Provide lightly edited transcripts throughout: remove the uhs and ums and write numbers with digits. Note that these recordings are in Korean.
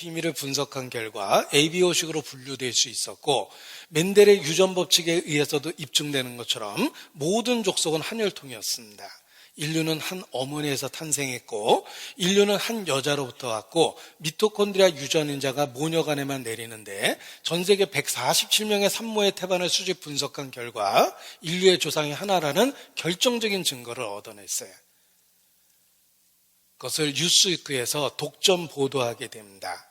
비밀을 분석한 결과 ABO식으로 분류될 수 있었고, 멘델의 유전 법칙에 의해서도 입증되는 것처럼 모든 족속은 한 혈통이었습니다. 인류는 한 어머니에서 탄생했고, 인류는 한 여자로부터 왔고, 미토콘드리아 유전인자가 모녀간에만 내리는데 전 세계 147명의 산모의 태반을 수집 분석한 결과 인류의 조상이 하나라는 결정적인 증거를 얻어냈어요. 그것을 뉴스위크에서 독점 보도하게 됩니다.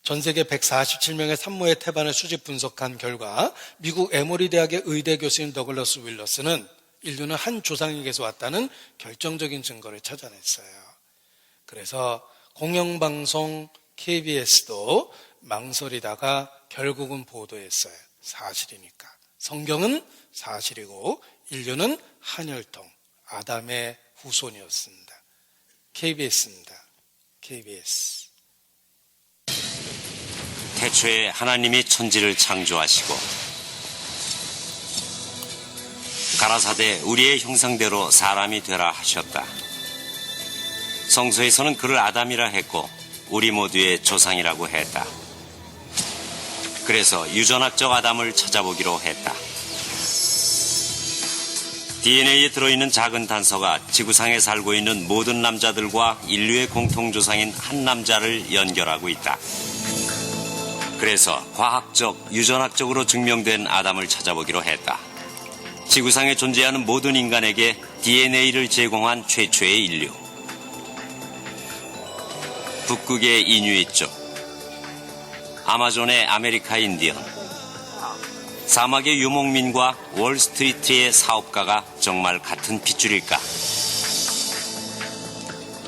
전 세계 147명의 산모의 태반을 수집 분석한 결과 미국 에모리 대학의 의대 교수인 더글러스 윌러스는 인류는 한 조상에게서 왔다는 결정적인 증거를 찾아냈어요. 그래서 공영방송 KBS도 망설이다가 결국은 보도했어요. 사실이니까. 성경은 사실이고 인류는 한 혈통, 아담의 후손이었습니다. KBS입니다. KBS. 태초에 하나님이 천지를 창조하시고 가라사대 우리의 형상대로 사람이 되라 하셨다. 성서에서는 그를 아담이라 했고 우리 모두의 조상이라고 했다. 그래서 유전학적 아담을 찾아보기로 했다. DNA에 들어있는 작은 단서가 지구상에 살고 있는 모든 남자들과 인류의 공통조상인 한 남자를 연결하고 있다. 그래서 과학적, 유전학적으로 증명된 아담을 찾아보기로 했다. 지구상에 존재하는 모든 인간에게 DNA를 제공한 최초의 인류. 북극의 이누이족, 아마존의 아메리카 인디언, 사막의 유목민과 월스트리트의 사업가가 정말 같은 핏줄일까?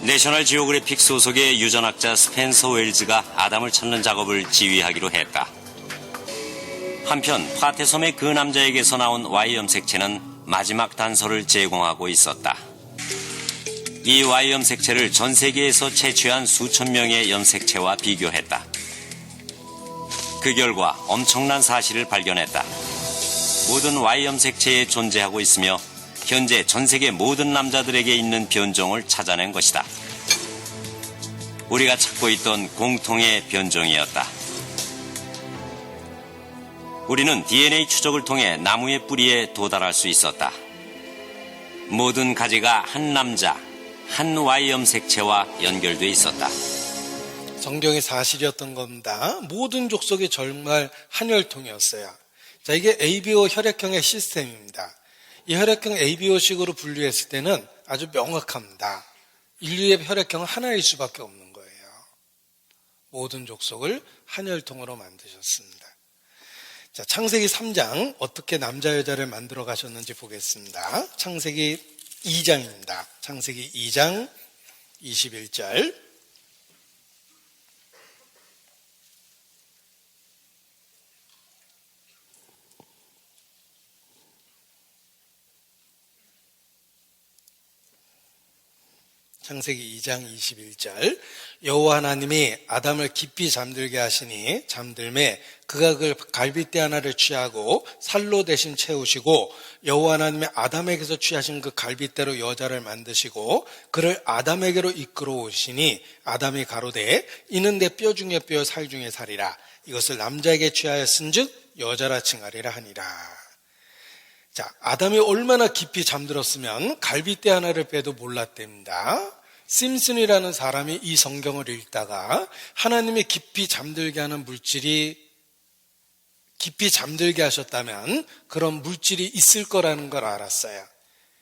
내셔널 지오그래픽 소속의 유전학자 스펜서 웰즈가 아담을 찾는 작업을 지휘하기로 했다. 한편 파테섬의 그 남자에게서 나온 Y 염색체는 마지막 단서를 제공하고 있었다. 이 Y 염색체를 전 세계에서 채취한 수천 명의 염색체와 비교했다. 그 결과 엄청난 사실을 발견했다. 모든 Y 염색체에 존재하고 있으며 현재 전 세계 모든 남자들에게 있는 변종을 찾아낸 것이다. 우리가 찾고 있던 공통의 변종이었다. 우리는 DNA 추적을 통해 나무의 뿌리에 도달할 수 있었다. 모든 가지가 한 남자, 한 Y 염색체와 연결돼 있었다. 성경이 사실이었던 겁니다. 모든 족속이 정말 한 혈통이었어요. 자, 이게 ABO 혈액형의 시스템입니다. 이 혈액형 ABO식으로 분류했을 때는 아주 명확합니다. 인류의 혈액형은 하나일 수밖에 없는 거예요. 모든 족속을 한 혈통으로 만드셨습니다. 자, 창세기 3장 어떻게 남자 여자를 만들어 가셨는지 보겠습니다. 창세기 2장입니다. 창세기 2장 21절. 창세기 2장 21절. 여호와 하나님이 아담을 깊이 잠들게 하시니 잠들매 그가 그 갈빗대 하나를 취하고 살로 대신 채우시고 여호와 하나님이 아담에게서 취하신 그 갈빗대로 여자를 만드시고 그를 아담에게로 이끌어 오시니 아담이 가로되 이는 내 뼈 중에 뼈 살 중에 살이라 이것을 남자에게 취하였은즉 여자라 칭하리라 하니라. 자, 아담이 얼마나 깊이 잠들었으면 갈빗대 하나를 빼도 몰랐답니다. 심슨이라는 사람이 이 성경을 읽다가 하나님이 깊이 잠들게 하는 물질이 깊이 잠들게 하셨다면 그런 물질이 있을 거라는 걸 알았어요.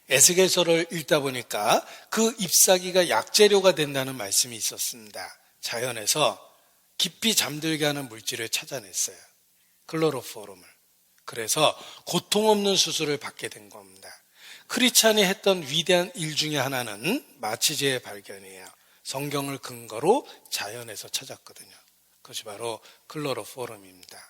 에스겔서를 읽다 보니까 그 잎사귀가 약재료가 된다는 말씀이 있었습니다. 자연에서 깊이 잠들게 하는 물질을 찾아냈어요. 클로로포름을. 그래서 고통 없는 수술을 받게 된 겁니다. 크리스찬이 했던 위대한 일 중에 하나는 마취제의 발견이에요. 성경을 근거로 자연에서 찾았거든요. 그것이 바로 클로로포름입니다.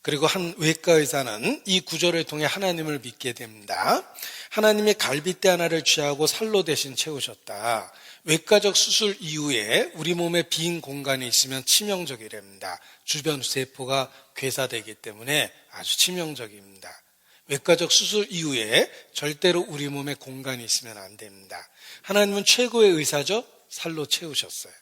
그리고 한 외과 의사는 이 구절을 통해 하나님을 믿게 됩니다. 하나님이 갈빗대 하나를 취하고 살로 대신 채우셨다. 외과적 수술 이후에 우리 몸에 빈 공간이 있으면 치명적이랍니다. 주변 세포가 괴사되기 때문에 아주 치명적입니다. 외과적 수술 이후에 절대로 우리 몸에 공간이 있으면 안 됩니다. 하나님은 최고의 의사죠. 살로 채우셨어요.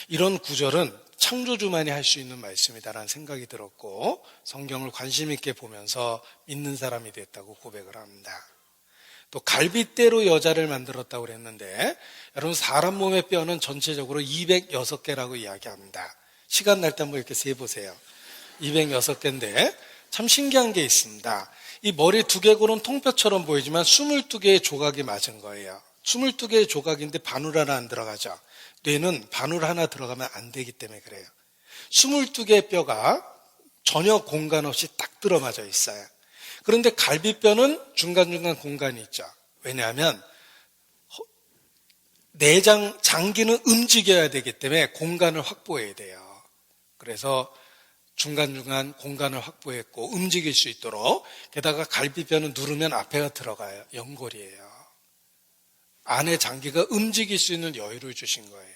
이런 구절은 창조주만이 할 수 있는 말씀이다라는 생각이 들었고 성경을 관심 있게 보면서 믿는 사람이 됐다고 고백을 합니다. 또 갈빗대로 여자를 만들었다고 그랬는데 여러분 사람 몸의 뼈는 전체적으로 206개라고 이야기합니다. 시간 날 때 한번 이렇게 세보세요. 206개인데 참 신기한 게 있습니다. 이 머리 두개골은 통뼈처럼 보이지만 22개의 조각이 맞은 거예요. 22개의 조각인데 바늘 하나 안 들어가죠. 뇌는 바늘 하나 들어가면 안 되기 때문에 그래요. 22개의 뼈가 전혀 공간 없이 딱 들어맞아 있어요. 그런데 갈비뼈는 중간중간 공간이 있죠. 왜냐하면 내장, 장기는 움직여야 되기 때문에 공간을 확보해야 돼요. 그래서 중간중간 공간을 확보했고 움직일 수 있도록 게다가 갈비뼈는 누르면 앞에가 들어가요. 연골이에요. 안에 장기가 움직일 수 있는 여유를 주신 거예요.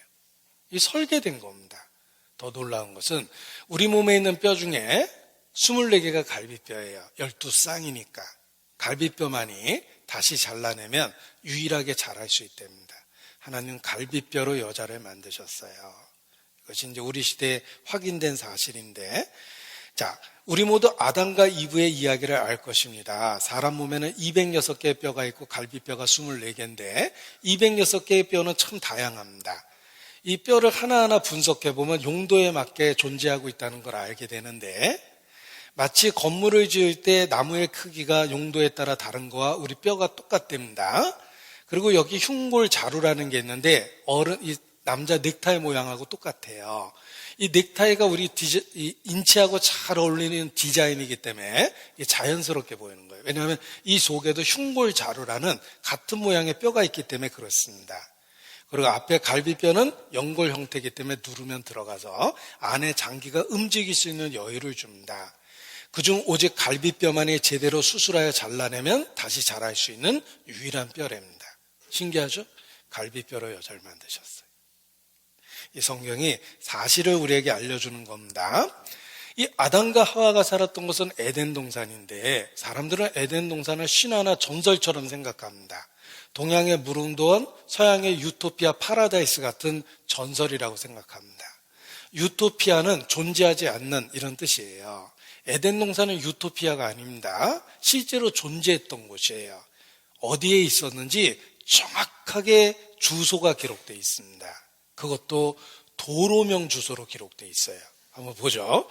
이 설계된 겁니다. 더 놀라운 것은 우리 몸에 있는 뼈 중에 24개가 갈비뼈예요. 12쌍이니까. 갈비뼈만이 다시 잘라내면 유일하게 자랄 수 있답니다. 하나님은 갈비뼈로 여자를 만드셨어요. 이것이 이제 우리 시대에 확인된 사실인데, 자, 우리 모두 아담과 이브의 이야기를 알 것입니다. 사람 몸에는 206개의 뼈가 있고 갈비뼈가 24개인데 206개의 뼈는 참 다양합니다. 이 뼈를 하나하나 분석해보면 용도에 맞게 존재하고 있다는 걸 알게 되는데 마치 건물을 지을 때 나무의 크기가 용도에 따라 다른 거와 우리 뼈가 똑같답니다. 그리고 여기 흉골 자루라는 게 있는데 이 남자 넥타이 모양하고 똑같아요. 이 넥타이가 우리 인체하고 잘 어울리는 디자인이기 때문에 자연스럽게 보이는 거예요. 왜냐하면 이 속에도 흉골 자루라는 같은 모양의 뼈가 있기 때문에 그렇습니다. 그리고 앞에 갈비뼈는 연골 형태이기 때문에 누르면 들어가서 안에 장기가 움직일 수 있는 여유를 줍니다. 그중 오직 갈비뼈만이 제대로 수술하여 잘라내면 다시 자랄 수 있는 유일한 뼈랍니다. 신기하죠? 갈비뼈로 여자를 만드셨어요. 이 성경이 사실을 우리에게 알려주는 겁니다. 이 아담과 하와가 살았던 것은 에덴 동산인데 사람들은 에덴 동산을 신화나 전설처럼 생각합니다. 동양의 무릉도원, 서양의 유토피아 파라다이스 같은 전설이라고 생각합니다. 유토피아는 존재하지 않는 이런 뜻이에요. 에덴 동산은 유토피아가 아닙니다. 실제로 존재했던 곳이에요. 어디에 있었는지 정확하게 주소가 기록되어 있습니다. 그것도 도로명 주소로 기록되어 있어요. 한번 보죠.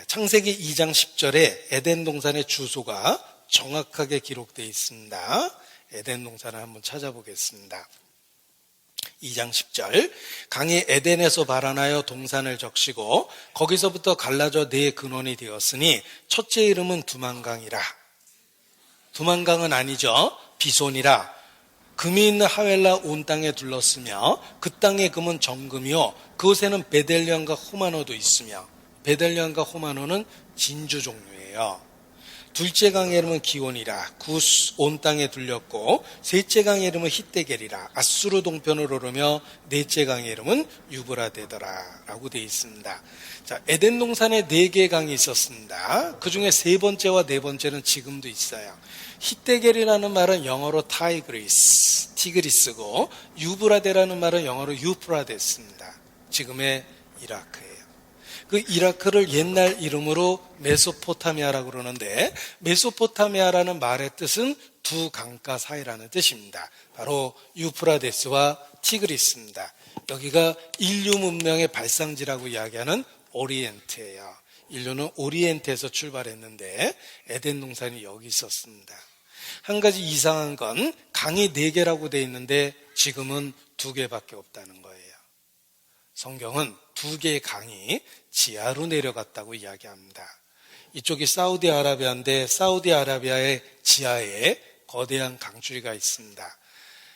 창세기 2장 10절에 에덴 동산의 주소가 정확하게 기록되어 있습니다. 에덴 동산을 한번 찾아보겠습니다. 2장 10절 강이 에덴에서 발안하여 동산을 적시고 거기서부터 갈라져 네 근원이 되었으니 첫째 이름은 두만강이라. 두만강은 아니죠. 비손이라. 금이 있는 하웰라 온 땅에 둘렀으며 그 땅의 금은 정금이요 그곳에는 베델리엄과 호마노도 있으며 베델리엄과 호마노는 진주 종류예요. 둘째 강의 이름은 기온이라. 그 온 땅에 둘렸고 셋째 강의 이름은 히데겔이라. 아수르 동편으로 오르며 넷째 강의 이름은 유브라데더라 라고 되어 있습니다. 자, 에덴 동산에 4개의 강이 있었습니다. 그 중에 세 번째와 네 번째는 지금도 있어요. 히데겔이라는 말은 영어로 티그리스고 유브라데라는 말은 영어로 유프라데스입니다. 지금의 이라크예요. 그 이라크를 옛날 이름으로 메소포타미아라고 그러는데 메소포타미아라는 말의 뜻은 두 강가 사이라는 뜻입니다. 바로 유프라데스와 티그리스입니다. 여기가 인류 문명의 발상지라고 이야기하는 오리엔트예요. 인류는 오리엔트에서 출발했는데 에덴 동산이 여기 있었습니다. 한 가지 이상한 건 강이 4개라고 되어 있는데 지금은 2개밖에 없다는 거예요. 성경은 2개의 강이 지하로 내려갔다고 이야기합니다. 이쪽이 사우디아라비아인데 사우디아라비아의 지하에 거대한 강줄기가 있습니다.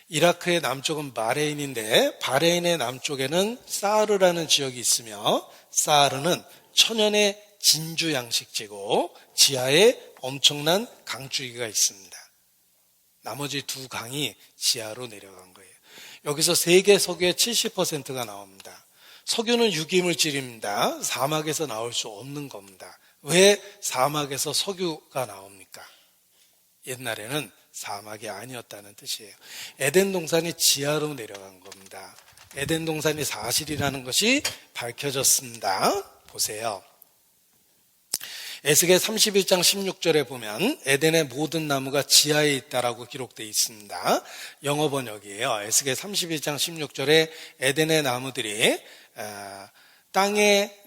이라크의 남쪽은 바레인인데 바레인의 남쪽에는 사르라는 지역이 있으며 사르는 천연의 진주 양식지고 지하에 엄청난 강줄기가 있습니다. 나머지 2 강이 지하로 내려간 거예요. 여기서 세계 석유의 70%가 나옵니다. 석유는 유기물질입니다. 사막에서 나올 수 없는 겁니다. 왜 사막에서 석유가 나옵니까? 옛날에는 사막이 아니었다는 뜻이에요. 에덴 동산이 지하로 내려간 겁니다. 에덴 동산이 사실이라는 것이 밝혀졌습니다. 보세요. 에스겔 31장 16절에 보면 에덴의 모든 나무가 지하에 있다라고 기록되어 있습니다. 영어 번역이에요. 에스겔 31장 16절에 에덴의 나무들이 땅의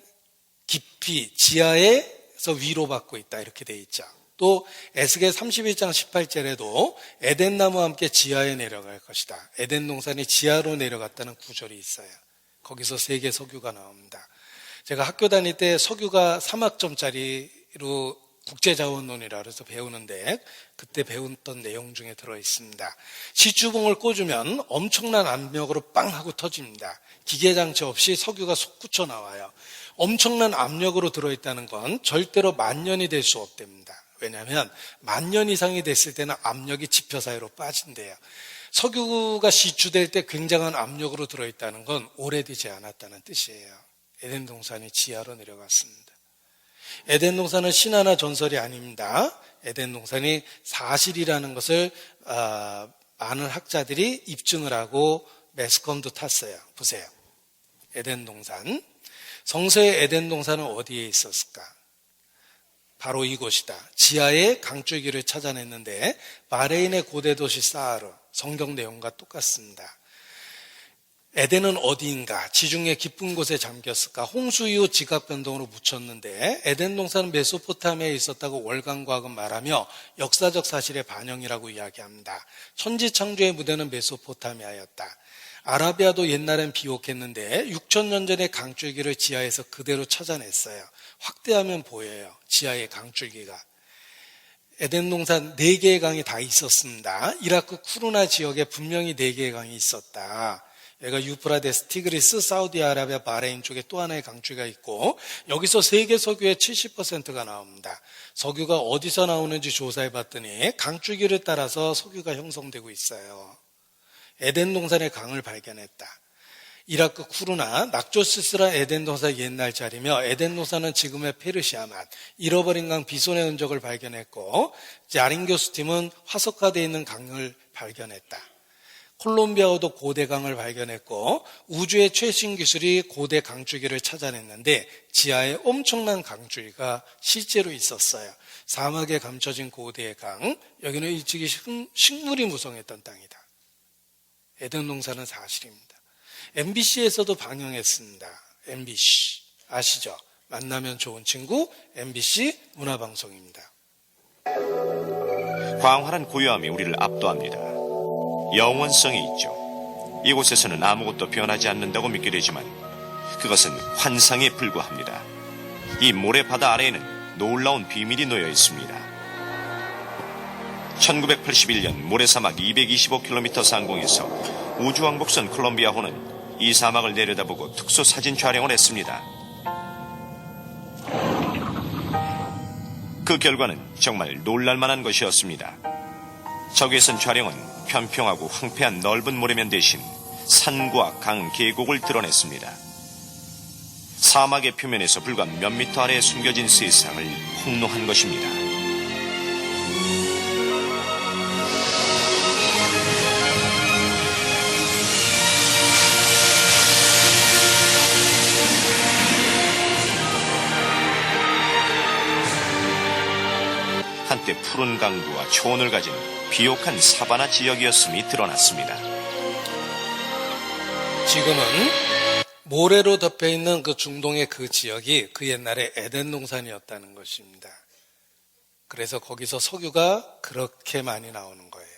깊이 지하에서 위로받고 있다 이렇게 되어 있죠. 또 에스겔 31장 18절에도 에덴 나무와 함께 지하에 내려갈 것이다. 에덴 동산이 지하로 내려갔다는 구절이 있어요. 거기서 세계 석유가 나옵니다. 제가 학교 다닐 때 석유가 3학점짜리로 국제자원론이라 해서 배우는데 그때 배웠던 내용 중에 들어있습니다. 시추봉을 꽂으면 엄청난 압력으로 빵 하고 터집니다. 기계장치 없이 석유가 솟구쳐 나와요. 엄청난 압력으로 들어있다는 건 절대로 만년이 될 수 없답니다. 왜냐하면 만년 이상이 됐을 때는 압력이 지표 사이로 빠진대요. 석유가 시추될 때 굉장한 압력으로 들어있다는 건 오래되지 않았다는 뜻이에요. 에덴 동산이 지하로 내려갔습니다. 에덴 동산은 신화나 전설이 아닙니다. 에덴 동산이 사실이라는 것을 많은 학자들이 입증을 하고 매스컴도 탔어요. 보세요. 에덴 동산. 성서의 에덴 동산은 어디에 있었을까? 바로 이곳이다. 지하에 강줄기를 찾아냈는데 바레인의 고대 도시 사하르, 성경 내용과 똑같습니다. 에덴은 어디인가? 지중해 깊은 곳에 잠겼을까? 홍수 이후 지각 변동으로 묻혔는데 에덴 동산은 메소포타미아에 있었다고 월간과학은 말하며 역사적 사실의 반영이라고 이야기합니다. 천지창조의 무대는 메소포타미아였다. 아라비아도 옛날엔 비옥했는데 6,000년 전에 강줄기를 지하에서 그대로 찾아냈어요. 확대하면 보여요. 지하의 강줄기가. 에덴 동산 4개의 강이 다 있었습니다. 이라크 쿠르나 지역에 분명히 4개의 강이 있었다. 여기가 유프라데스, 티그리스, 사우디아라비아, 바레인 쪽에 또 하나의 강줄기가 있고 여기서 세계 석유의 70%가 나옵니다. 석유가 어디서 나오는지 조사해 봤더니 강줄기를 따라서 석유가 형성되고 있어요. 에덴 동산의 강을 발견했다. 이라크 쿠르나, 낙조시스라 에덴 동산 옛날 자리며 에덴 동산은 지금의 페르시아만, 잃어버린 강 비손의 흔적을 발견했고 자린교수 팀은 화석화되어 있는 강을 발견했다. 콜롬비아도 고대 강을 발견했고 우주의 최신 기술이 고대 강줄기를 찾아냈는데 지하에 엄청난 강줄기가 실제로 있었어요. 사막에 감춰진 고대의 강, 여기는 일찍이 식물이 무성했던 땅이다. 에덴 동산은 사실입니다. MBC에서도 방영했습니다. MBC 아시죠? 만나면 좋은 친구 MBC 문화방송입니다. 광활한 고요함이 우리를 압도합니다. 영원성이 있죠. 이곳에서는 아무것도 변하지 않는다고 믿게 되지만 그것은 환상에 불과합니다. 이 모래바다 아래에는 놀라운 비밀이 놓여 있습니다. 1981년 모래사막 225km 상공에서 우주왕복선 콜롬비아호는 이 사막을 내려다보고 특수 사진 촬영을 했습니다. 그 결과는 정말 놀랄만한 것이었습니다. 저기에선 촬영은 편평하고 황폐한 넓은 모래면 대신 산과 강, 계곡을 드러냈습니다. 사막의 표면에서 불과 몇 미터 아래에 숨겨진 세상을 폭로한 것입니다. 한때 푸른 강구와 초원을 가진 비옥한 사바나 지역이었음이 드러났습니다. 지금은 모래로 덮여있는 그 중동의 그 지역이 그 옛날에 에덴 동산이었다는 것입니다. 그래서 거기서 석유가 그렇게 많이 나오는 거예요.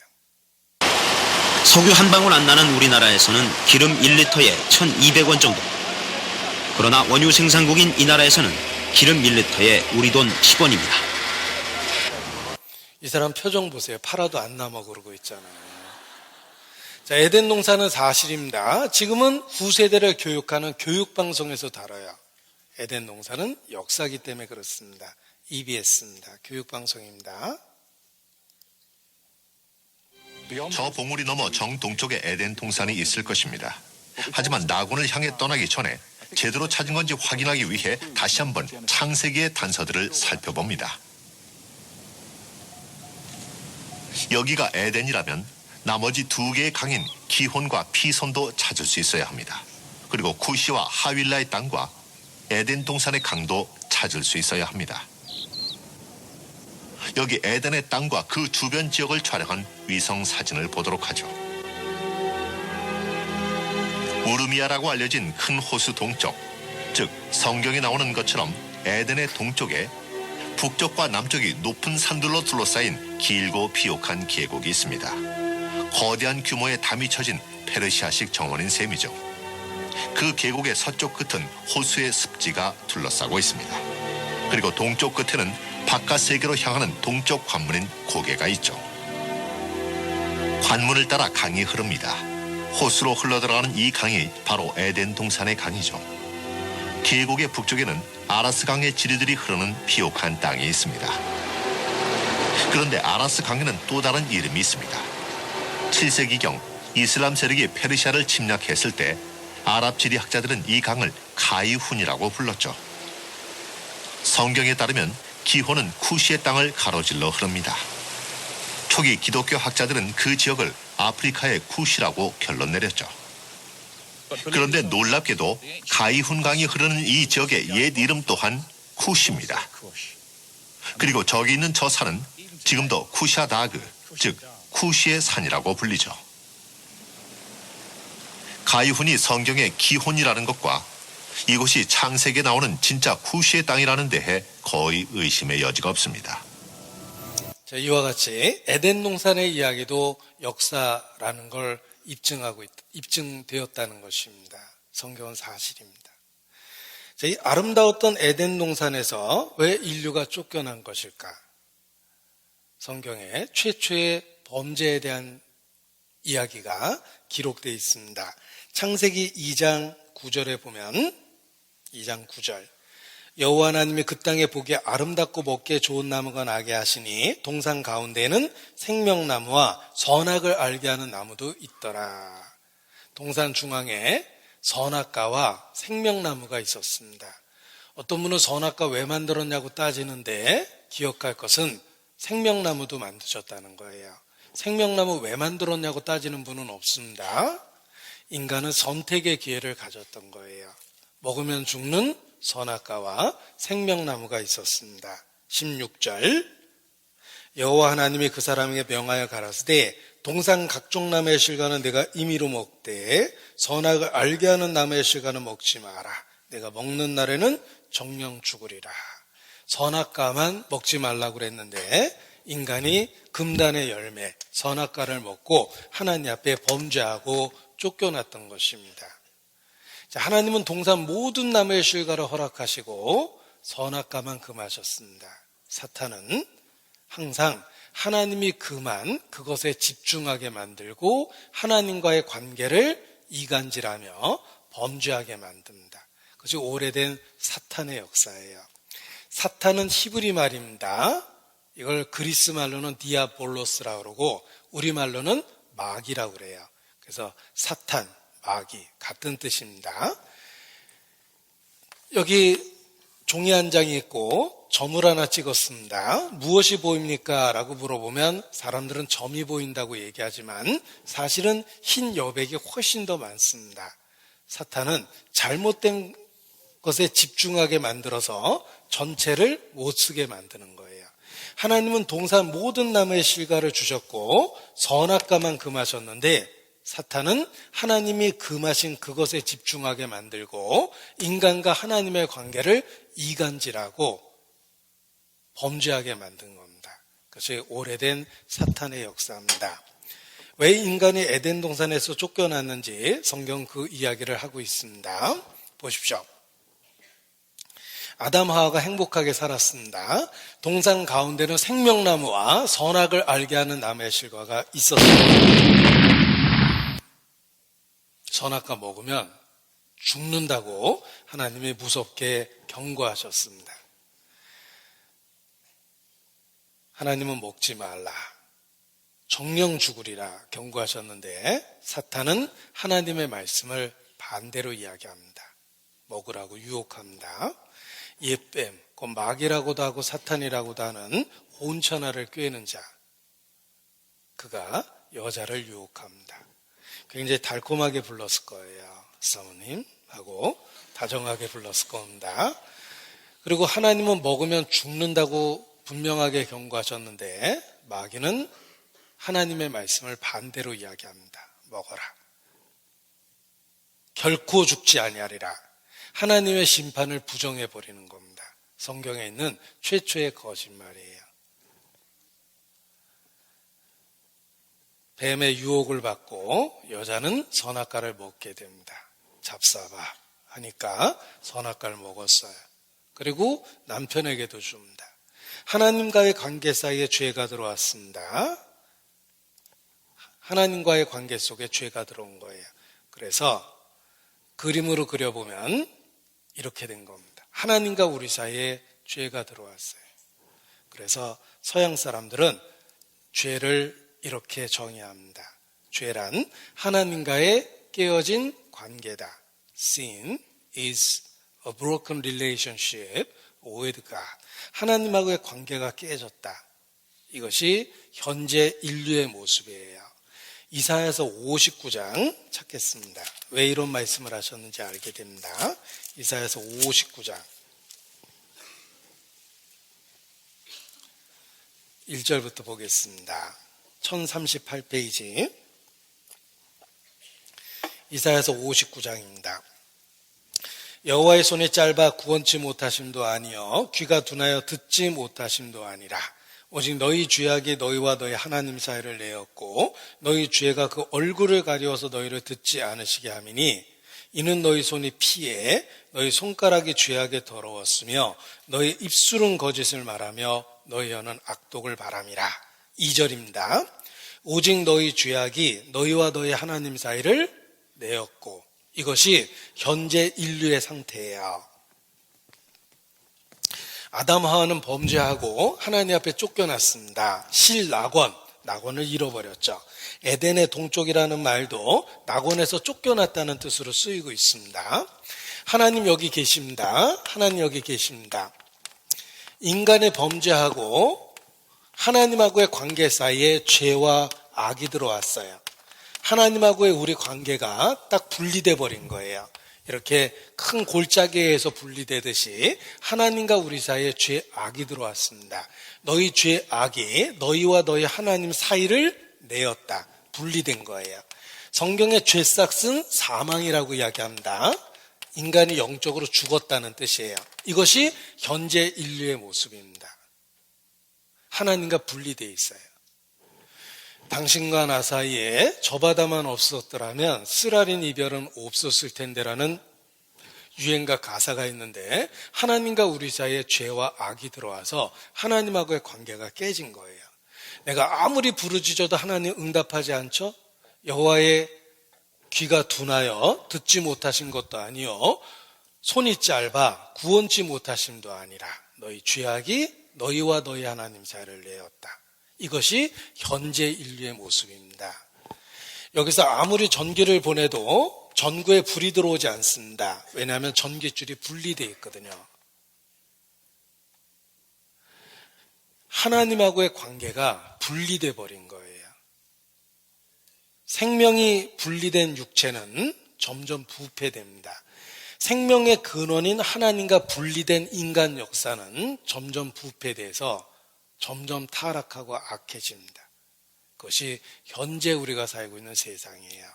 석유 한 방울 안 나는 우리나라에서는 기름 1리터에 1,200원 정도. 그러나 원유 생산국인 이 나라에서는 기름 1리터에 우리 돈 10원입니다. 이 사람 표정 보세요. 팔아도 안 남아 그러고 있잖아요. 자, 에덴 동산은 사실입니다. 지금은 후세대를 교육하는 교육방송에서 다뤄요. 에덴 동산은 역사이기 때문에 그렇습니다. EBS입니다. 교육방송입니다. 저 봉우리 넘어 정동쪽에 에덴 동산이 있을 것입니다. 하지만 낙원을 향해 떠나기 전에 제대로 찾은 건지 확인하기 위해 다시 한번 창세기의 단서들을 살펴봅니다. 여기가 에덴이라면 나머지 두 개의 강인 기혼과 피손도 찾을 수 있어야 합니다. 그리고 쿠시와 하윌라의 땅과 에덴 동산의 강도 찾을 수 있어야 합니다. 여기 에덴의 땅과 그 주변 지역을 촬영한 위성 사진을 보도록 하죠. 우르미아라고 알려진 큰 호수 동쪽, 즉 성경에 나오는 것처럼 에덴의 동쪽에 북쪽과 남쪽이 높은 산들로 둘러싸인 길고 비옥한 계곡이 있습니다. 거대한 규모의 담이 쳐진 페르시아식 정원인 셈이죠. 그 계곡의 서쪽 끝은 호수의 습지가 둘러싸고 있습니다. 그리고 동쪽 끝에는 바깥 세계로 향하는 동쪽 관문인 고개가 있죠. 관문을 따라 강이 흐릅니다. 호수로 흘러들어가는 이 강이 바로 에덴 동산의 강이죠. 계곡의 북쪽에는 아라스 강의 지류들이 흐르는 비옥한 땅이 있습니다. 그런데 아라스 강에는 또 다른 이름이 있습니다. 7세기경 이슬람 세력이 페르시아를 침략했을 때 아랍 지리학자들은 이 강을 가이훈이라고 불렀죠. 성경에 따르면 기혼은 쿠시의 땅을 가로질러 흐릅니다. 초기 기독교 학자들은 그 지역을 아프리카의 쿠시라고 결론 내렸죠. 그런데 놀랍게도 가이훈 강이 흐르는 이 지역의 옛 이름 또한 쿠시입니다. 그리고 저기 있는 저 산은 지금도 쿠샤다그, 즉 쿠시의 산이라고 불리죠. 가이훈이 성경의 기혼이라는 것과 이곳이 창세기에 나오는 진짜 쿠시의 땅이라는 데에 거의 의심의 여지가 없습니다. 자, 이와 같이 에덴 동산의 이야기도 역사라는 걸 입증되었다는 것입니다. 성경은 사실입니다. 자, 이 아름다웠던 에덴 동산에서 왜 인류가 쫓겨난 것일까? 성경에 최초의 범죄에 대한 이야기가 기록되어 있습니다. 창세기 2장 9절에 보면 2장 9절 여호와 하나님이 그 땅에 보기에 아름답고 먹기에 좋은 나무가 나게 하시니 동산 가운데에는 생명나무와 선악을 알게 하는 나무도 있더라. 동산 중앙에 선악과와 생명나무가 있었습니다. 어떤 분은 선악과 왜 만들었냐고 따지는데 기억할 것은 생명나무도 만드셨다는 거예요. 생명나무 왜 만들었냐고 따지는 분은 없습니다. 인간은 선택의 기회를 가졌던 거예요. 먹으면 죽는 선악과와 생명나무가 있었습니다. 16절 여호와 하나님이 그 사람에게 명하여 가라사대 동산 각종 나무의 실과는 내가 임의로 먹되 선악을 알게 하는 나무의 실과는 먹지 마라. 내가 먹는 날에는 정령 죽으리라. 선악과만 먹지 말라고 그랬는데 인간이 금단의 열매 선악과를 먹고 하나님 앞에 범죄하고 쫓겨났던 것입니다. 자, 하나님은 동산 모든 나무의 실과를 허락하시고 선악과만 금하셨습니다. 사탄은 항상 하나님이 금한 그것에 집중하게 만들고 하나님과의 관계를 이간질하며 범죄하게 만듭니다. 그것이 오래된 사탄의 역사예요. 사탄은 히브리 말입니다. 이걸 그리스 말로는 디아볼로스라고 그러고 우리말로는 마귀라고 그래요. 그래서 사탄, 마귀 같은 뜻입니다. 여기 종이 한 장이 있고 점을 하나 찍었습니다. 무엇이 보입니까? 라고 물어보면 사람들은 점이 보인다고 얘기하지만 사실은 흰 여백이 훨씬 더 많습니다. 사탄은 잘못된 것에 집중하게 만들어서 전체를 못 쓰게 만드는 거예요. 하나님은 동산 모든 나무의 실과를 주셨고 선악과만 금하셨는데 사탄은 하나님이 금하신 그것에 집중하게 만들고 인간과 하나님의 관계를 이간질하고 범죄하게 만든 겁니다. 그것이 오래된 사탄의 역사입니다. 왜 인간이 에덴 동산에서 쫓겨났는지 성경 그 이야기를 하고 있습니다. 보십시오. 아담 하와가 행복하게 살았습니다. 동산 가운데는 생명나무와 선악을 알게 하는 나무의 실과가 있었습니다. 선악과 먹으면 죽는다고 하나님이 무섭게 경고하셨습니다. 하나님은 먹지 말라. 정령 죽으리라 경고하셨는데 사탄은 하나님의 말씀을 반대로 이야기합니다. 먹으라고 유혹합니다. 예뱀, 그 마귀라고도 하고 사탄이라고도 하는 혼천하를 꾀는 자, 그가 여자를 유혹합니다. 굉장히 달콤하게 불렀을 거예요. 사모님 하고 다정하게 불렀을 겁니다. 그리고 하나님은 먹으면 죽는다고 분명하게 경고하셨는데 마귀는 하나님의 말씀을 반대로 이야기합니다. 먹어라. 결코 죽지 아니하리라. 하나님의 심판을 부정해 버리는 겁니다. 성경에 있는 최초의 거짓말이에요. 뱀의 유혹을 받고 여자는 선악과를 먹게 됩니다. 잡숴봐 하니까 선악과를 먹었어요. 그리고 남편에게도 줍니다. 하나님과의 관계 사이에 죄가 들어왔습니다. 하나님과의 관계 속에 죄가 들어온 거예요. 그래서 그림으로 그려보면 이렇게 된 겁니다. 하나님과 우리 사이에 죄가 들어왔어요. 그래서 서양 사람들은 죄를 이렇게 정의합니다. 죄란 하나님과의 깨어진 관계다. Sin is a broken relationship with God. 하나님하고의 관계가 깨졌다. 이것이 현재 인류의 모습이에요. 이사야서 59장 찾겠습니다. 왜 이런 말씀을 하셨는지 알게 됩니다. 이사야서 59장 1절부터 보겠습니다. 1038페이지 이사야서 59장입니다. 여호와의 손이 짧아 구원치 못하심도 아니요 귀가 둔하여 듣지 못하심도 아니라 오직 너희 죄악이 너희와 너희 하나님 사이를 내었고 너희 죄가 그 얼굴을 가리워서 너희를 듣지 않으시게 함이니 이는 너희 손이 피해 너희 손가락이 죄악에 더러웠으며 너희 입술은 거짓을 말하며 너희 혀는 악독을 바람이라. 2절입니다. 오직 너희 죄악이 너희와 너희 하나님 사이를 내었고 이것이 현재 인류의 상태예요. 아담 하와는 범죄하고 하나님 앞에 쫓겨났습니다. 낙원을 잃어버렸죠. 에덴의 동쪽이라는 말도 낙원에서 쫓겨났다는 뜻으로 쓰이고 있습니다. 하나님 여기 계십니다. 하나님 여기 계십니다. 인간의 범죄하고 하나님하고의 관계 사이에 죄와 악이 들어왔어요. 하나님하고의 우리 관계가 딱 분리돼 버린 거예요. 이렇게 큰 골짜기에서 분리되듯이 하나님과 우리 사이에 죄 악이 들어왔습니다. 너희 죄 악이 너희와 너희 하나님 사이를 내었다. 분리된 거예요. 성경의 죄삭은 사망이라고 이야기합니다. 인간이 영적으로 죽었다는 뜻이에요. 이것이 현재 인류의 모습입니다. 하나님과 분리되어 있어요. 당신과 나 사이에 저 바다만 없었더라면 쓰라린 이별은 없었을 텐데라는 유행가 가사가 있는데 하나님과 우리 사이에 죄와 악이 들어와서 하나님하고의 관계가 깨진 거예요. 내가 아무리 부르짖어도 하나님 응답하지 않죠? 여호와의 귀가 둔하여 듣지 못하신 것도 아니요 손이 짧아 구원치 못하심도 아니라 너희 죄악이 너희와 너희 하나님 사이를 내었다. 이것이 현재 인류의 모습입니다. 여기서 아무리 전기를 보내도 전구에 불이 들어오지 않습니다. 왜냐하면 전기줄이 분리되어 있거든요. 하나님하고의 관계가 분리돼 버린 거예요. 생명이 분리된 육체는 점점 부패됩니다. 생명의 근원인 하나님과 분리된 인간 역사는 점점 부패돼서 점점 타락하고 악해집니다. 그것이 현재 우리가 살고 있는 세상이에요.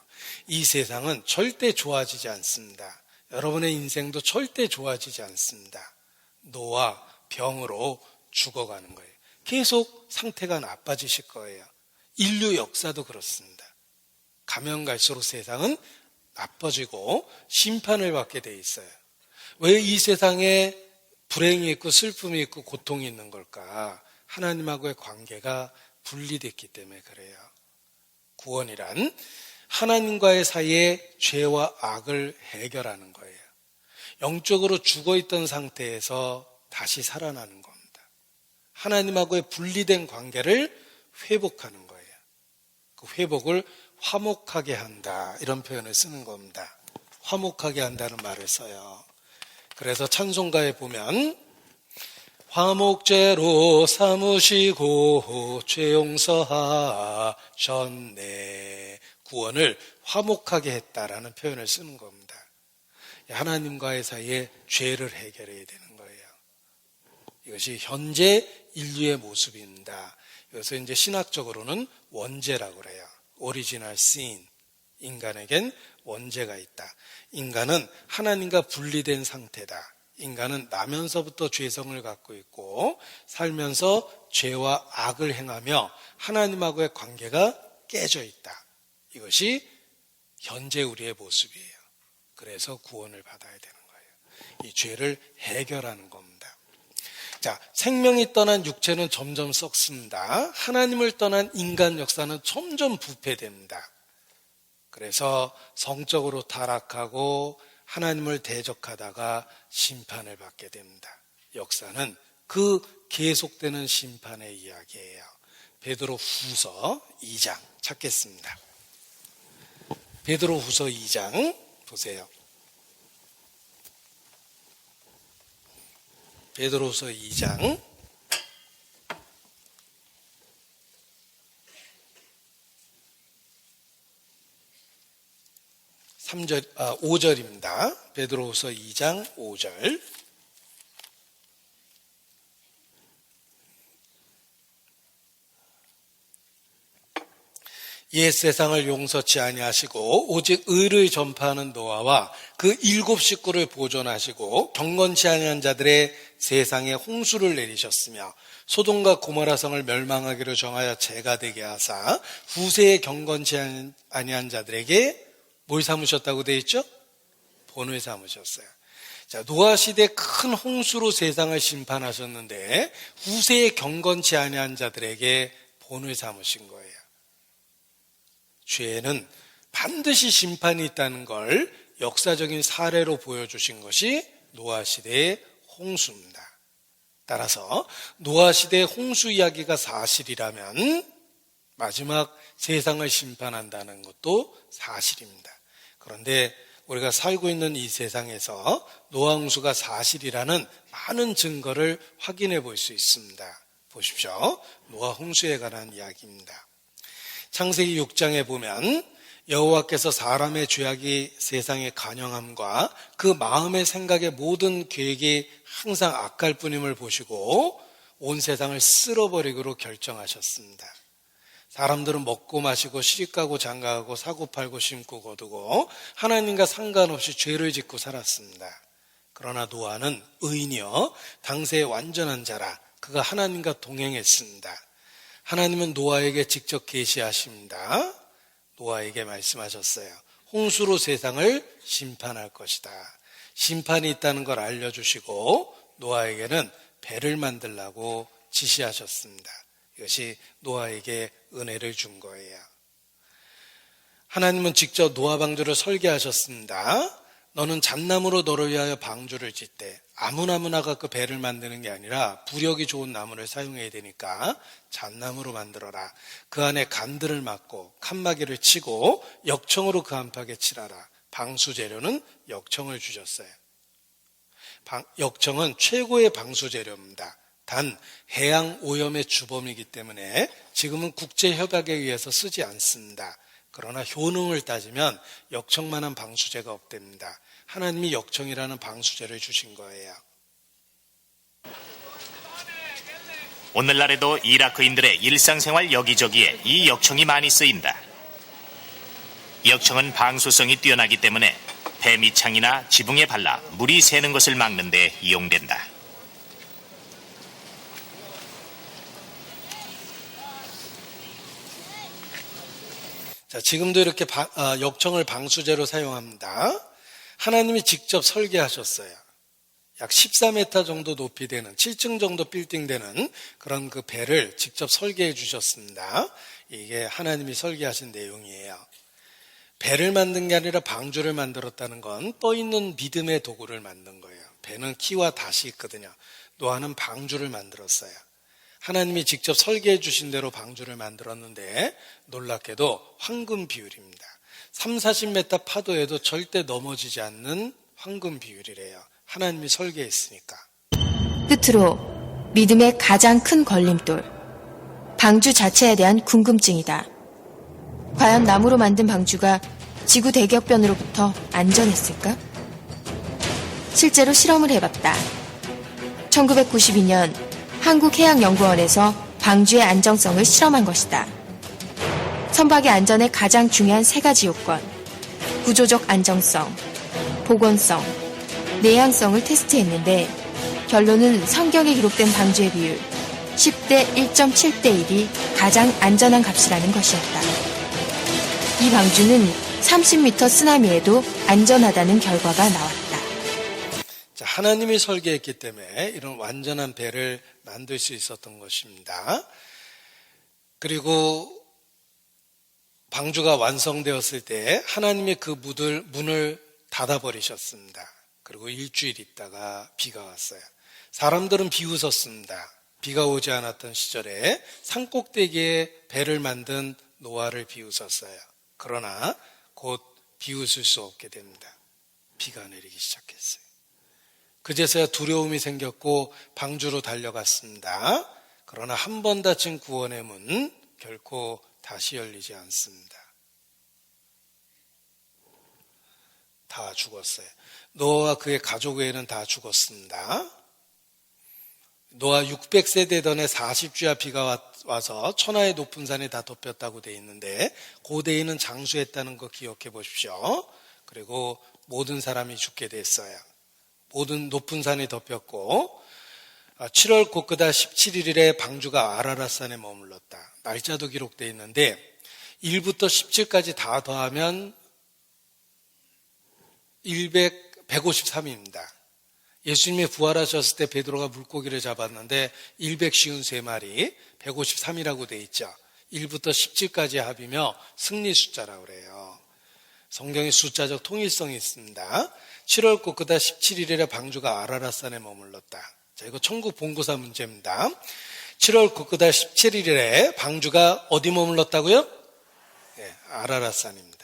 이 세상은 절대 좋아지지 않습니다. 여러분의 인생도 절대 좋아지지 않습니다. 노와 병으로 죽어가는 거예요. 계속 상태가 나빠지실 거예요. 인류 역사도 그렇습니다. 가면 갈수록 세상은 나빠지고 심판을 받게 돼 있어요. 왜 이 세상에 불행이 있고 슬픔이 있고 고통이 있는 걸까? 하나님하고의 관계가 분리됐기 때문에 그래요. 구원이란 하나님과의 사이에 죄와 악을 해결하는 거예요. 영적으로 죽어있던 상태에서 다시 살아나는 겁니다. 하나님하고의 분리된 관계를 회복하는 거예요. 그 회복을 화목하게 한다 이런 표현을 쓰는 겁니다. 화목하게 한다는 말을 써요. 그래서 찬송가에 보면 화목제로 삼으시고 죄 용서하셨네. 구원을 화목하게 했다라는 표현을 쓰는 겁니다. 하나님과의 사이에 죄를 해결해야 되는 거예요. 이것이 현재 인류의 모습입니다. 이것을 이제 신학적으로는 원죄라고 그래요. 오리지널 신. 인간에겐 원죄가 있다. 인간은 하나님과 분리된 상태다. 인간은 나면서부터 죄성을 갖고 있고 살면서 죄와 악을 행하며 하나님하고의 관계가 깨져 있다. 이것이 현재 우리의 모습이에요. 그래서 구원을 받아야 되는 거예요. 이 죄를 해결하는 겁니다. 자, 생명이 떠난 육체는 점점 썩습니다. 하나님을 떠난 인간 역사는 점점 부패됩니다. 그래서 성적으로 타락하고 하나님을 대적하다가 심판을 받게 됩니다. 역사는 그 계속되는 심판의 이야기예요. 베드로 후서 2장 찾겠습니다. 베드로 후서 2장 보세요. 베드로후서 2장 5절입니다. 베드로후서 2장 5절. 옛 세상을 용서치 아니하시고 오직 의를 전파하는 노아와 그 7 식구를 보존하시고 경건치 아니한 자들의 세상에 홍수를 내리셨으며 소돔과 고모라 성을 멸망하기로 정하여 재가 되게 하사 후세에 경건치 아니한 자들에게 뭘 삼으셨다고 되어 있죠? 본을 삼으셨어요. 자, 노아 시대 큰 홍수로 세상을 심판하셨는데 후세에 경건치 아니한 자들에게 본을 삼으신 거예요. 죄에는 반드시 심판이 있다는 걸 역사적인 사례로 보여주신 것이 노아 시대의 홍수입니다. 따라서 노아 시대의 홍수 이야기가 사실이라면 마지막 세상을 심판한다는 것도 사실입니다. 그런데 우리가 살고 있는 이 세상에서 노아 홍수가 사실이라는 많은 증거를 확인해 볼 수 있습니다. 보십시오. 노아 홍수에 관한 이야기입니다. 창세기 6장에 보면 여호와께서 사람의 죄악이 세상에 간영함과 그 마음의 생각의 모든 계획이 항상 악할 뿐임을 보시고 온 세상을 쓸어버리기로 결정하셨습니다. 사람들은 먹고 마시고 시집가고 장가가고 사고 팔고 심고 거두고 하나님과 상관없이 죄를 짓고 살았습니다. 그러나 노아는 의인이여 당세의 완전한 자라 그가 하나님과 동행했습니다. 하나님은 노아에게 직접 계시하십니다. 노아에게 말씀하셨어요. 홍수로 세상을 심판할 것이다. 심판이 있다는 걸 알려주시고 노아에게는 배를 만들라고 지시하셨습니다. 이것이 노아에게 은혜를 준 거예요. 하나님은 직접 노아 방주를 설계하셨습니다. 너는 잣나무로 너를 위하여 방주를 짓되 아무나무나가 그 배를 만드는 게 아니라 부력이 좋은 나무를 사용해야 되니까 잣나무로 만들어라. 그 안에 간들을 막고 칸막이를 치고 역청으로 그 안팎에 칠하라. 방수 재료는 역청을 주셨어요. 역청은 최고의 방수 재료입니다. 단 해양 오염의 주범이기 때문에 지금은 국제 협약에 의해서 쓰지 않습니다. 그러나 효능을 따지면 역청만한 방수제가 없답니다. 하나님이 역청이라는 방수제를 주신 거예요. 오늘날에도 이라크인들의 일상생활 여기저기에 이 역청이 많이 쓰인다. 역청은 방수성이 뛰어나기 때문에 배 밑창이나 지붕에 발라 물이 새는 것을 막는 데 이용된다. 자, 지금도 이렇게 역청을 방수제로 사용합니다. 하나님이 직접 설계하셨어요. 약 14m 정도 높이 되는 7층 정도 빌딩 되는 그런 그 배를 직접 설계해 주셨습니다. 이게 하나님이 설계하신 내용이에요. 배를 만든 게 아니라 방주를 만들었다는 건 떠있는 믿음의 도구를 만든 거예요. 배는 키와 닷이 있거든요. 노아는 방주를 만들었어요. 하나님이 직접 설계해 주신 대로 방주를 만들었는데 놀랍게도 황금 비율입니다. 30-40m 파도에도 절대 넘어지지 않는 황금 비율이래요. 하나님이 설계했으니까. 끝으로 믿음의 가장 큰 걸림돌. 방주 자체에 대한 궁금증이다. 과연 나무로 만든 방주가 지구 대격변으로부터 안전했을까? 실제로 실험을 해봤다. 1992년 한국해양연구원에서 방주의 안정성을 실험한 것이다. 선박의 안전에 가장 중요한 3가지 요건, 구조적 안정성, 복원성, 내향성을 테스트했는데 결론은 성경에 기록된 방주의 비율 10대 1.7대 1이 가장 안전한 값이라는 것이었다. 이 방주는 30m 쓰나미에도 안전하다는 결과가 나왔다. 자, 하나님이 설계했기 때문에 이런 완전한 배를 만들 수 있었던 것입니다. 그리고 방주가 완성되었을 때 하나님이 그 문을 닫아버리셨습니다. 그리고 일주일 있다가 비가 왔어요. 사람들은 비웃었습니다. 비가 오지 않았던 시절에 산꼭대기에 배를 만든 노아를 비웃었어요. 그러나 곧 비웃을 수 없게 됩니다. 비가 내리기 시작했어요. 그제서야 두려움이 생겼고 방주로 달려갔습니다. 그러나 한 번 닫힌 구원의 문 결코 다시 열리지 않습니다. 다 죽었어요. 노아와 그의 가족 외에는 다 죽었습니다. 노아 600세대 전에 40주야 비가 와서 천하의 높은 산이 다 덮였다고 되어 있는데 고대인은 장수했다는 거 기억해 보십시오. 그리고 모든 사람이 죽게 됐어요. 모든 높은 산이 덮였고 7월 곧그달 17일에 방주가 아라랏산에 머물렀다. 날짜도 기록되어 있는데 1부터 17까지 다 더하면 153입니다. 예수님이 부활하셨을 때 베드로가 물고기를 잡았는데 153마리, 153이라고 되어 있죠. 1부터 17까지 합이며 승리 숫자라고 그래요. 성경의 숫자적 통일성이 있습니다. 7월 곧그달 17일에 방주가 아라랏산에 머물렀다. 자, 이거 천국 본고사 문제입니다. 7월 곧그달 17일에 방주가 어디 머물렀다고요? 네, 아라랏산입니다.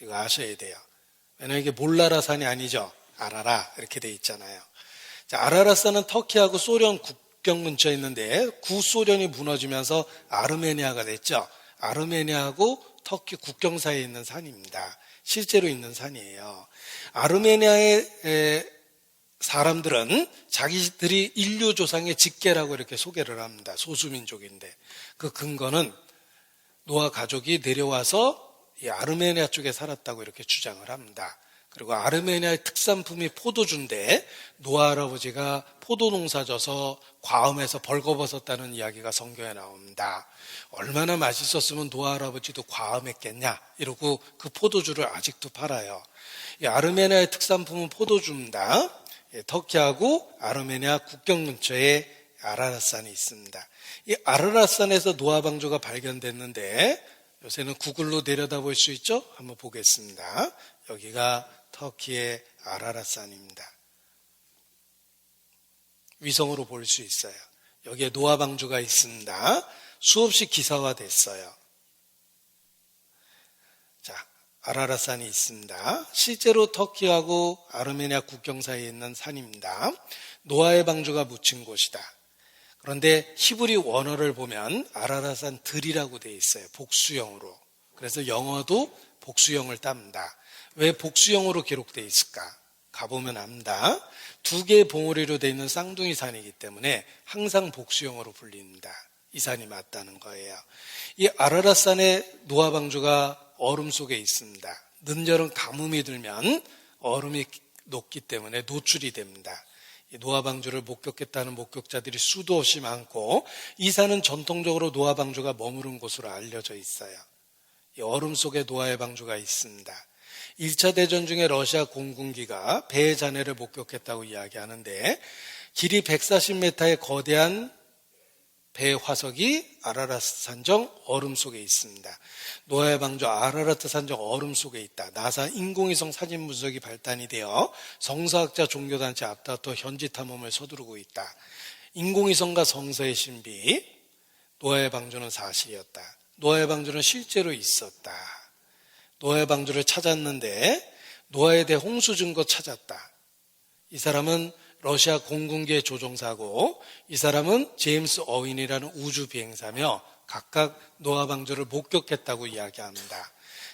이거 아셔야 돼요. 왜냐하면 이게 몰라라산이 아니죠. 아라라 이렇게 돼 있잖아요. 자, 아라랏산은 터키하고 소련 국경 근처에 있는데 구소련이 무너지면서 아르메니아가 됐죠. 아르메니아하고 터키 국경 사이에 있는 산입니다. 실제로 있는 산이에요. 아르메니아의 사람들은 자기들이 인류 조상의 직계라고 이렇게 소개를 합니다. 소수민족인데 그 근거는 노아 가족이 내려와서 이 아르메니아 쪽에 살았다고 이렇게 주장을 합니다. 그리고 아르메니아의 특산품이 포도주인데 노아 할아버지가 포도 농사 져서 과음해서 벌거벗었다는 이야기가 성경에 나옵니다. 얼마나 맛있었으면 노아 할아버지도 과음했겠냐 이러고 그 포도주를 아직도 팔아요. 이 아르메니아의 특산품은 포도주입니다. 터키하고 아르메니아 국경 근처에 아라랏산이 있습니다. 이 아라랏산에서 노아 방주가 발견됐는데 요새는 구글로 내려다볼 수 있죠? 한번 보겠습니다. 여기가 터키의 아라랏산입니다. 위성으로 볼 수 있어요. 여기에 노아 방주가 있습니다. 수없이 기사화됐어요. 자, 아라랏산이 있습니다. 실제로 터키하고 아르메니아 국경 사이에 있는 산입니다. 노아의 방주가 묻힌 곳이다. 그런데 히브리 원어를 보면 아라랏산 들이라고 되어 있어요. 복수형으로. 그래서 영어도 복수형을 땁니다. 왜 복수형으로 기록되어 있을까? 가보면 압니다. 2개의 봉우리로 되어 있는 쌍둥이 산이기 때문에 항상 복수형으로 불립니다. 이 산이 맞다는 거예요. 이 아라랏산의 노아 방주가 얼음 속에 있습니다. 늦여름 가뭄이 들면 얼음이 녹기 때문에 노출이 됩니다. 노아 방주를 목격했다는 목격자들이 수도 없이 많고 이 산은 전통적으로 노아 방주가 머무른 곳으로 알려져 있어요. 이 얼음 속에 노아의 방주가 있습니다. 1차 대전 중에 러시아 공군기가 배의 잔해를 목격했다고 이야기하는데 길이 140m의 거대한 배 화석이 아라랏 산정 얼음 속에 있습니다. 노아의 방주 아라랏 산정 얼음 속에 있다. 나사 인공위성 사진 분석이 발달이 되어 성서학자 종교단체 앞다퉈 현지 탐험을 서두르고 있다. 인공위성과 성서의 신비, 노아의 방주는 사실이었다. 노아의 방주는 실제로 있었다. 노아의 방주를 찾았는데 노아에 대해 홍수 증거 찾았다. 이 사람은 러시아 공군기의 조종사고, 이 사람은 제임스 어윈이라는 우주 비행사며 각각 노아 방주를 목격했다고 이야기합니다.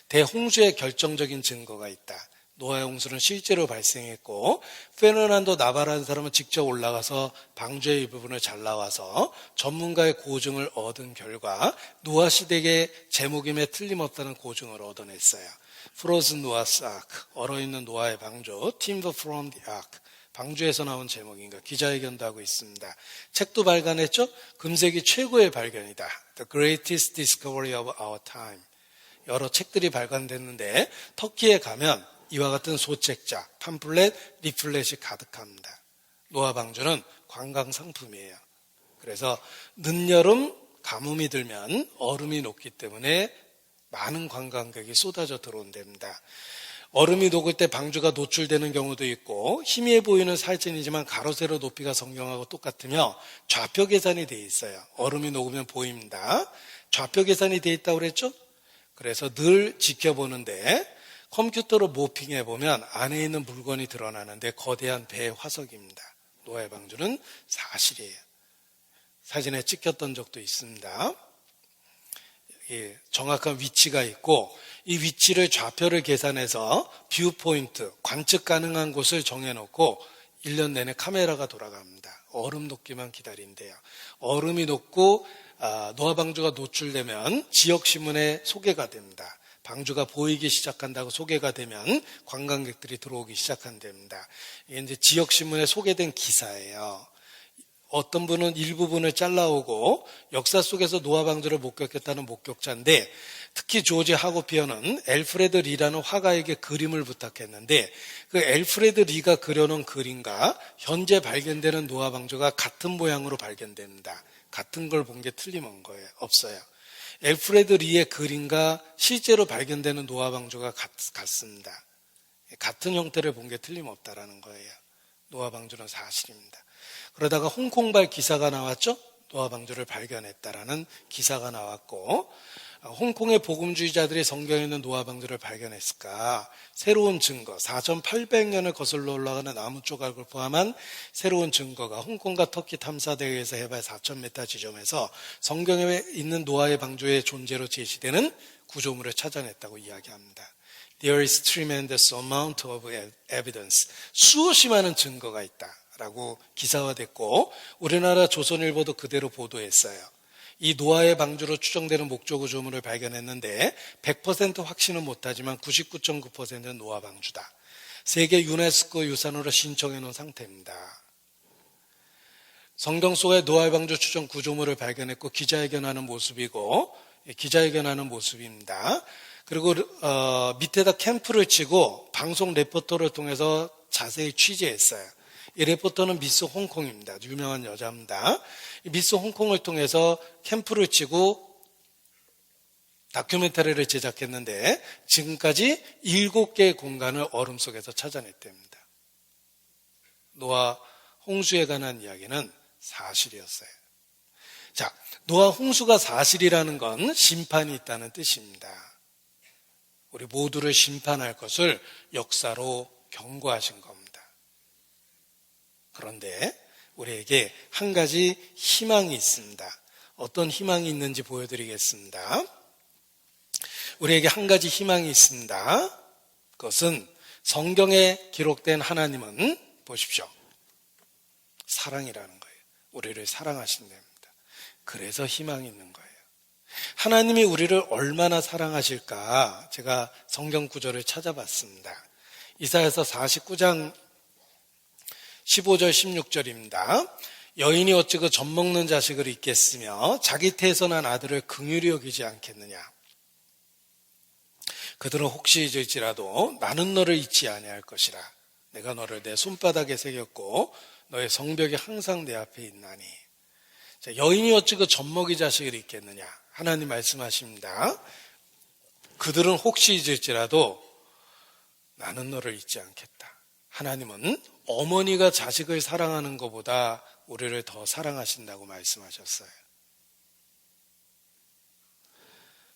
대홍수의 결정적인 증거가 있다. 노아의 홍수는 실제로 발생했고, 페르난도 나바라는 사람은 직접 올라가서 방주의 일부분을 잘 나와서 전문가의 고증을 얻은 결과 노아 시대의 제목임에 틀림없다는 고증을 얻어냈어요. Frozen Noah's Ark, 얼어있는 노아의 방주, Timber from the Ark, 방주에서 나온 제목인가 기자회견도 하고 있습니다. 책도 발간했죠? 금세기 최고의 발견이다. The greatest discovery of our time. 여러 책들이 발간됐는데 터키에 가면 이와 같은 소책자, 팜플렛, 리플렛이 가득합니다. 노아 방주는 관광 상품이에요. 그래서 늦여름 가뭄이 들면 얼음이 녹기 때문에 많은 관광객이 쏟아져 들어온답니다. 얼음이 녹을 때 방주가 노출되는 경우도 있고, 희미해 보이는 사진이지만 가로 세로 높이가 성경하고 똑같으며 좌표 계산이 돼 있어요. 얼음이 녹으면 보입니다. 좌표 계산이 돼 있다고 그랬죠? 그래서 늘 지켜보는데 컴퓨터로 모핑해 보면 안에 있는 물건이 드러나는데 거대한 배의 화석입니다. 노아의 방주는 사실이에요. 사진에 찍혔던 적도 있습니다. 정확한 위치가 있고, 이 위치를 좌표를 계산해서 뷰 포인트, 관측 가능한 곳을 정해놓고 1년 내내 카메라가 돌아갑니다. 얼음 녹기만 기다린대요. 얼음이 녹고 노아 방주가 노출되면 지역신문에 소개가 됩니다. 방주가 보이기 시작한다고 소개가 되면 관광객들이 들어오기 시작한답니다. 이게 이제 지역신문에 소개된 기사예요. 어떤 분은 일부분을 잘라오고 역사 속에서 노아 방주를 목격했다는 목격자인데, 특히 조지 하고피어는 엘프레드 리라는 화가에게 그림을 부탁했는데 그 엘프레드 리가 그려놓은 그림과 현재 발견되는 노아 방주가 같은 모양으로 발견됩니다. 같은 걸 본 게 틀림없는 거예요. 없어요. 엘프레드 리의 그림과 실제로 발견되는 노아 방주가 같습니다. 같은 형태를 본 게 틀림없다라는 거예요. 노아 방주는 사실입니다. 그러다가 홍콩발 기사가 나왔죠. 노아 방주를 발견했다라는 기사가 나왔고, 홍콩의 복음주의자들이 성경에 있는 노아 방주를 발견했을까? 새로운 증거, 4,800년을 거슬러 올라가는 나무 조각을 포함한 새로운 증거가 홍콩과 터키 탐사대회에서 해발 4,000m 지점에서 성경에 있는 노아의 방주의 존재로 제시되는 구조물을 찾아냈다고 이야기합니다. There is tremendous amount of evidence. 수없이 많은 증거가 있다라고 기사화됐고, 우리나라 조선일보도 그대로 보도했어요. 이 노아의 방주로 추정되는 목조 구조물을 발견했는데 100% 확신은 못하지만 99.9%는 노아 방주다. 세계 유네스코 유산으로 신청해 놓은 상태입니다. 성경 속에 노아의 방주 추정 구조물을 발견했고 기자회견하는 모습이고, 기자회견하는 모습입니다. 그리고 밑에다 캠프를 치고 방송 레포터를 통해서 자세히 취재했어요. 이 레포터는 미스 홍콩입니다. 유명한 여자입니다. 미스 홍콩을 통해서 캠프를 치고 다큐멘터리를 제작했는데 지금까지 7개의 공간을 얼음 속에서 찾아냈답니다. 노아 홍수에 관한 이야기는 사실이었어요. 자, 노아 홍수가 사실이라는 건 심판이 있다는 뜻입니다. 우리 모두를 심판할 것을 역사로 경고하신 겁니다. 그런데 우리에게 한 가지 희망이 있습니다. 어떤 희망이 있는지 보여드리겠습니다. 우리에게 한 가지 희망이 있습니다. 그것은 성경에 기록된 하나님은 보십시오. 사랑이라는 거예요. 우리를 사랑하신답니다. 그래서 희망이 있는 거예요. 하나님이 우리를 얼마나 사랑하실까? 제가 성경 구절을 찾아봤습니다. 이사야서 49장 15절 16절입니다. 여인이 어찌 그 젖먹는 자식을 잊겠으며 자기 태에서 난 아들을 긍휼히 여기지 않겠느냐. 그들은 혹시 잊을지라도 나는 너를 잊지 아니할 것이라. 내가 너를 내 손바닥에 새겼고 너의 성벽이 항상 내 앞에 있나니. 자, 여인이 어찌 그 젖먹이 자식을 잊겠느냐. 하나님 말씀하십니다. 그들은 혹시 잊을지라도 나는 너를 잊지 않겠다. 하나님은 어머니가 자식을 사랑하는 것보다 우리를 더 사랑하신다고 말씀하셨어요.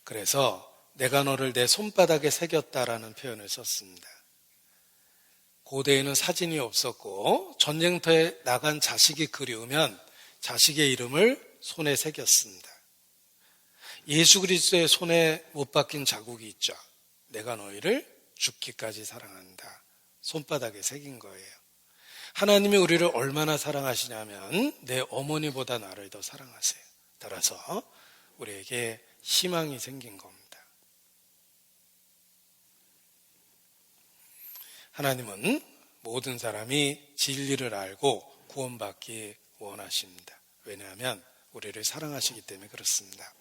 그래서 내가 너를 내 손바닥에 새겼다라는 표현을 썼습니다. 고대에는 사진이 없었고 전쟁터에 나간 자식이 그리우면 자식의 이름을 손에 새겼습니다. 예수 그리스도의 손에 못 박힌 자국이 있죠. 내가 너희를 죽기까지 사랑한다. 손바닥에 새긴 거예요. 하나님이 우리를 얼마나 사랑하시냐면 내 어머니보다 나를 더 사랑하세요. 따라서 우리에게 희망이 생긴 겁니다. 하나님은 모든 사람이 진리를 알고 구원받기 원하십니다. 왜냐하면 우리를 사랑하시기 때문에 그렇습니다.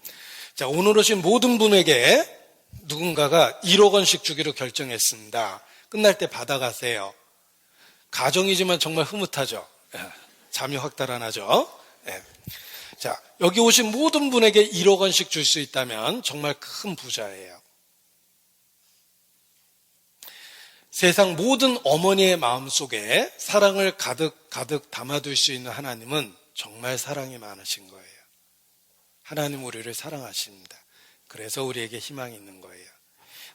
자, 오늘 오신 모든 분에게 누군가가 1억 원씩 주기로 결정했습니다. 끝날 때 받아가세요. 가정이지만 정말 흐뭇하죠. 잠이 확 달아나죠. 자, 여기 오신 모든 분에게 1억 원씩 줄 수 있다면 정말 큰 부자예요. 세상 모든 어머니의 마음속에 사랑을 가득 담아둘 수 있는 하나님은 정말 사랑이 많으신 거예요. 하나님 우리를 사랑하십니다. 그래서 우리에게 희망이 있는 거예요.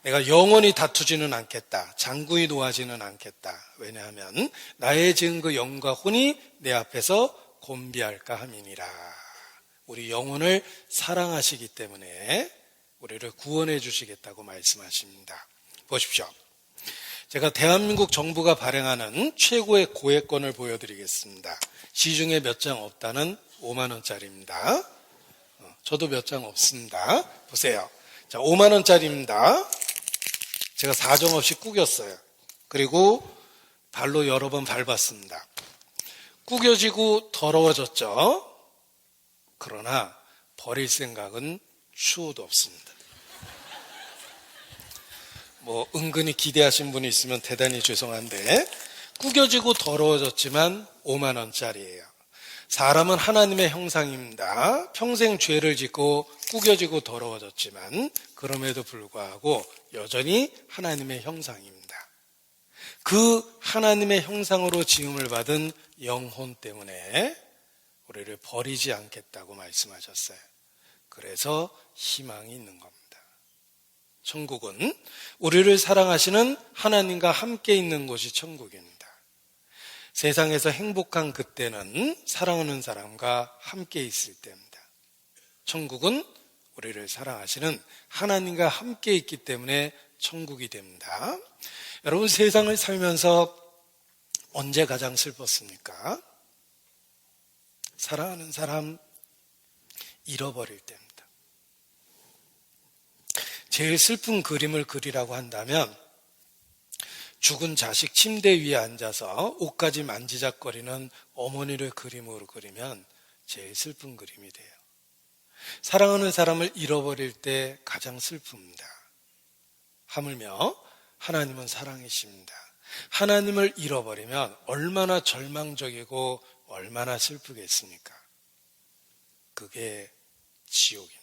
내가 영원히 다투지는 않겠다. 장구히 놓아지는 않겠다. 왜냐하면 나의 지은 그 영과 혼이 내 앞에서 곤비할까 함이니라. 우리 영혼을 사랑하시기 때문에 우리를 구원해 주시겠다고 말씀하십니다. 보십시오. 제가 대한민국 정부가 발행하는 최고의 고액권을 보여드리겠습니다. 시중에 몇 장 없다는 5만 원짜리입니다. 저도 몇 장 없습니다. 보세요. 자, 5만 원짜리입니다. 제가 사정없이 구겼어요. 그리고 발로 여러 번 밟았습니다. 구겨지고 더러워졌죠. 그러나 버릴 생각은 추호도 없습니다. 은근히 기대하신 분이 있으면 대단히 죄송한데 구겨지고 더러워졌지만 5만 원짜리예요. 사람은 하나님의 형상입니다. 평생 죄를 짓고 구겨지고 더러워졌지만 그럼에도 불구하고 여전히 하나님의 형상입니다. 그 하나님의 형상으로 지음을 받은 영혼 때문에 우리를 버리지 않겠다고 말씀하셨어요. 그래서 희망이 있는 겁니다. 천국은 우리를 사랑하시는 하나님과 함께 있는 곳이 천국입니다. 세상에서 행복한 그때는 사랑하는 사람과 함께 있을 때입니다. 천국은 우리를 사랑하시는 하나님과 함께 있기 때문에 천국이 됩니다. 여러분, 세상을 살면서 언제 가장 슬펐습니까? 사랑하는 사람 잃어버릴 때입니다. 제일 슬픈 그림을 그리라고 한다면 죽은 자식 침대 위에 앉아서 옷까지 만지작거리는 어머니를 그림으로 그리면 제일 슬픈 그림이 돼요. 사랑하는 사람을 잃어버릴 때 가장 슬픕니다. 하물며 하나님은 사랑이십니다. 하나님을 잃어버리면 얼마나 절망적이고 얼마나 슬프겠습니까? 그게 지옥입니다.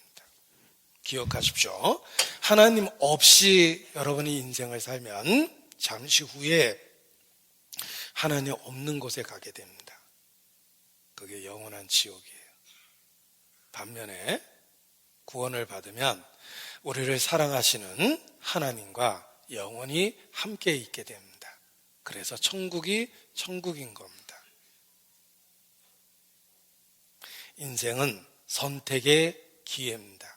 기억하십시오. 하나님 없이 여러분이 인생을 살면 잠시 후에 하나님 없는 곳에 가게 됩니다. 그게 영원한 지옥이에요. 반면에 구원을 받으면 우리를 사랑하시는 하나님과 영원히 함께 있게 됩니다. 그래서 천국이 천국인 겁니다. 인생은 선택의 기회입니다.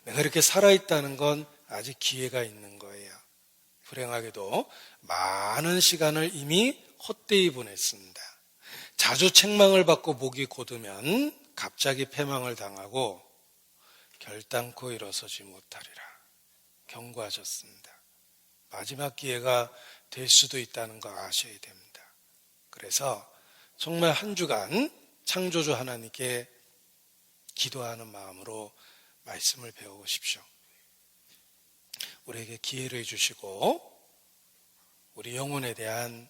내가 이렇게 살아있다는 건 아직 기회가 있는 거예요. 불행하게도 많은 시간을 이미 헛되이 보냈습니다. 자주 책망을 받고 목이 곧으면 갑자기 패망을 당하고 결단코 일어서지 못하리라 경고하셨습니다. 마지막 기회가 될 수도 있다는 거 아셔야 됩니다. 그래서 정말 한 주간 창조주 하나님께 기도하는 마음으로 말씀을 배워보십시오. 우리에게 기회를 주시고 우리 영혼에 대한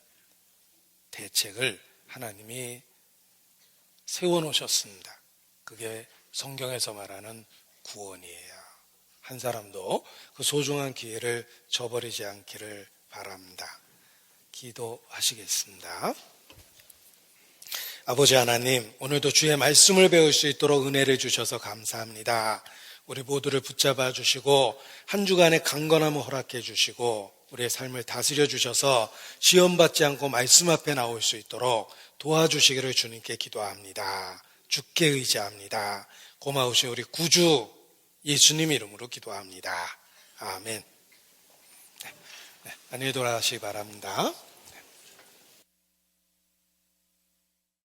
대책을 하나님이 세워놓으셨습니다. 그게 성경에서 말하는 구원이에요. 한 사람도 그 소중한 기회를 저버리지 않기를 바랍니다. 기도하시겠습니다. 아버지 하나님, 오늘도 주의 말씀을 배울 수 있도록 은혜를 주셔서 감사합니다. 우리 모두를 붙잡아 주시고 한 주간의 강건함을 허락해 주시고 우리의 삶을 다스려 주셔서 시험 받지 않고 말씀 앞에 나올 수 있도록 도와주시기를 주님께 기도합니다. 주께 의지합니다. 고마우신 우리 구주 예수님 이름으로 기도합니다. 아멘. 안녕히 돌아가시기 바랍니다.